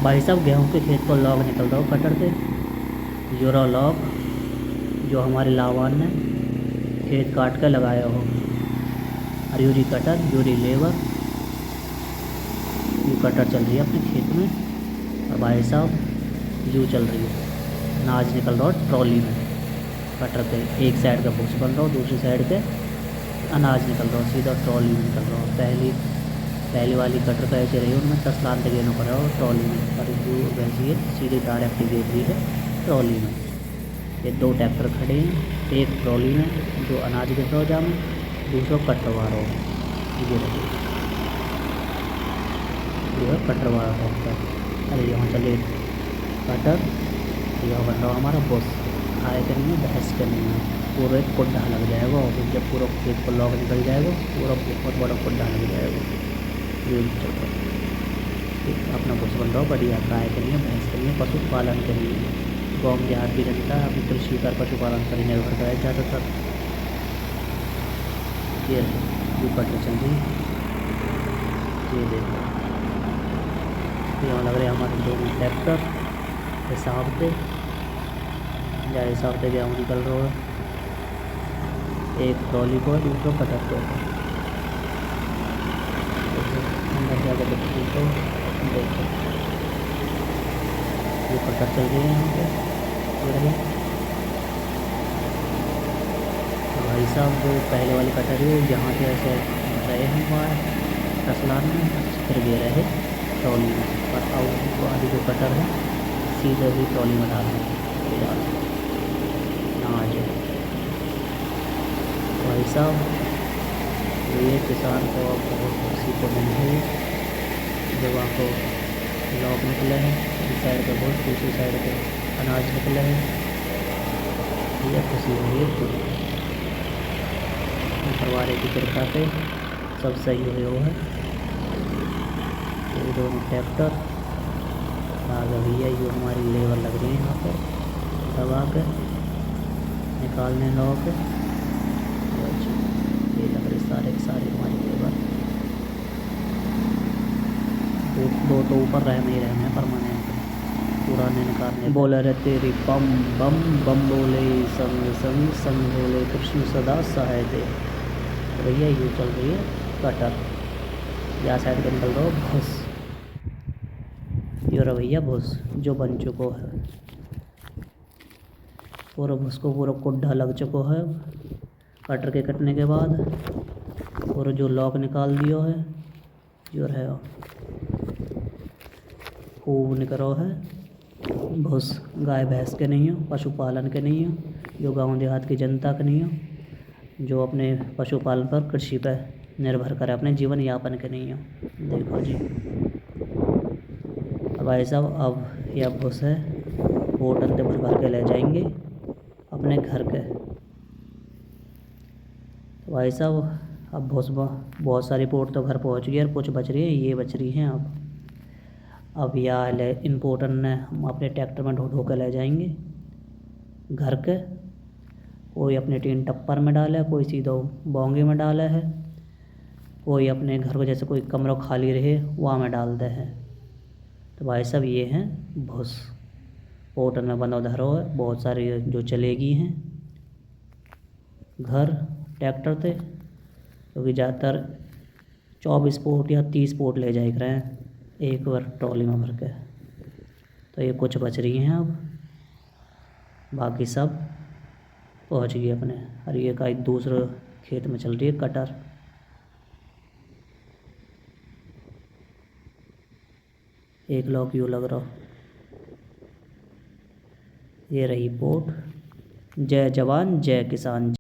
भाई साहब गेहूँ के खेत को लॉग निकल रहा हो कटर से। यूरो लॉग जो हमारे लावान ने खेत काट कर लगाया हो। और Yuri cutter Yuri labour you cutter चल रही है अपने खेत में। और भाई साहब यू चल रही है अनाज निकल रहा हो ट्रॉली में कटर पे। एक साइड का भूस बन रहा हो, दूसरी साइड के अनाज निकल रहा हो, सीधा ट्रॉली में निकल रहा हो। पहली वाली कटर का ऐसे रही है, उनमें 10 लाख देना पड़ा हो ट्रॉली में, पर जो वैसी है सीधी डायरेक्ट गिर रही है ट्रॉली में। ये 2 ट्रैक्टर खड़े हैं, एक ट्रॉली में जो अनाज गिर रहा हो जामे, दूसरा कटर वाला हो। ये देखिए जो है कटर वाला ट्रैक्टर। अरे यहाँ चले कटर, यह बन रहा हमारा बस। आए का नहीं है, बहस का नहीं है, पूरा एक कुड्ढा लग जाएगा। और फिर जब पूरा खेत को लॉग निकल जाएगा, पूरा बहुत बड़ा कुड्ढा लग जाएगा। ये चल रहा है अपना बस बन रहा हो बढ़िया। गाय के लिए भैंस के लिए पशुपालन के लिए गाँव देहात की जनता अपनी कृषि पर पशुपालन पर निर्भर है ज़्यादातर। ये जो कटर चल रही ये देखो, यहाँ लग रहे हमारे 2 ट्रैक्टर हिसाब से गेहूँ निकल रहा है। एक ट्रॉली को दूसरा कटर को अंदर जाकर देखो ये कटर चल रही है यहाँ पे। भाई साहब जो पहले वाली कटर है यहाँ से ऐसे रहे हैं वहाँ रसलान में, फिर गे रहे ट्रॉली में। पर अब वाली जो कटर है सीधे भी ट्रॉली में डाल दें ना आ जाए। भाई साहब ये किसान को अब बहुत खुशी को मिली है जब आपको लॉक निकले हैं। इस साइड का बहुत, दूसरी साइड के अनाज निकले हैं। ये खुशी हुई है पूरी परिवार की कृपा से सब सही हुए है। ये 2 ट्रैक्टर आ गई है, ये हमारी लेबर लग रही है यहाँ पर दबा कर निकालने लॉक। ये लग रही सारे हमारी लेबर। 2 तो ऊपर रह नहीं रहे हैं परमानेंट, पुराने निकालने बोले रहे तेरी बम बम बम बोले संग संग संग बोले कृष्ण सदा सहाय दे। भैया यूँ चल रही है कटर, या साइड के निकल रहा हो भूस। ये रहा भैया भूस जो बन चुको है, पूरा भूस को पूरा कुड्ढा लग चुको है कटर के कटने के बाद। और जो लॉक निकाल दियो है जो है खूब निकल रहा है भूस। गाय भैंस के नहीं हो, पशुपालन के नहीं हो, जो गांव देहात की जनता के नहीं हो, जो अपने पशुपालन पर कृषि पर निर्भर करे अपने जीवन यापन के नहीं हो। देखो जी भाई साहब अब यह भूस है बोतल से भर भर के ले जाएंगे अपने घर के। तो भाई साहब अब बहुत सारी पोर्ट तो घर पहुंच गई और कुछ बच रही है, ये बच रही हैं अब यह ले इन पोर्टन ने हम अपने ट्रैक्टर में ढो के ले जाएंगे घर के। कोई अपने टीन टप्पर में डाला है, कोई सीधा बोंगे में डाला है, कोई अपने घर को जैसे कोई कमरा खाली रहे वहाँ में डालते हैं। तो भाई साहब ये हैं भूस पोर्टन में बंधा धरो है, बहुत सारी जो चलेगी हैं घर ट्रैक्टर थे, क्योंकि ज़्यादातर 24 पोर्ट या 30 पोर्ट ले जाए रहे हैं एक बार ट्रॉली में भर के। तो ये कुछ बच रही हैं अब, बाकी सब पहुंच गई अपने। और ये का दूसरे खेत में चल रही है कटर। एक लॉक यूँ लग रहा। ये रही पोर्ट। जय जवान जय किसान।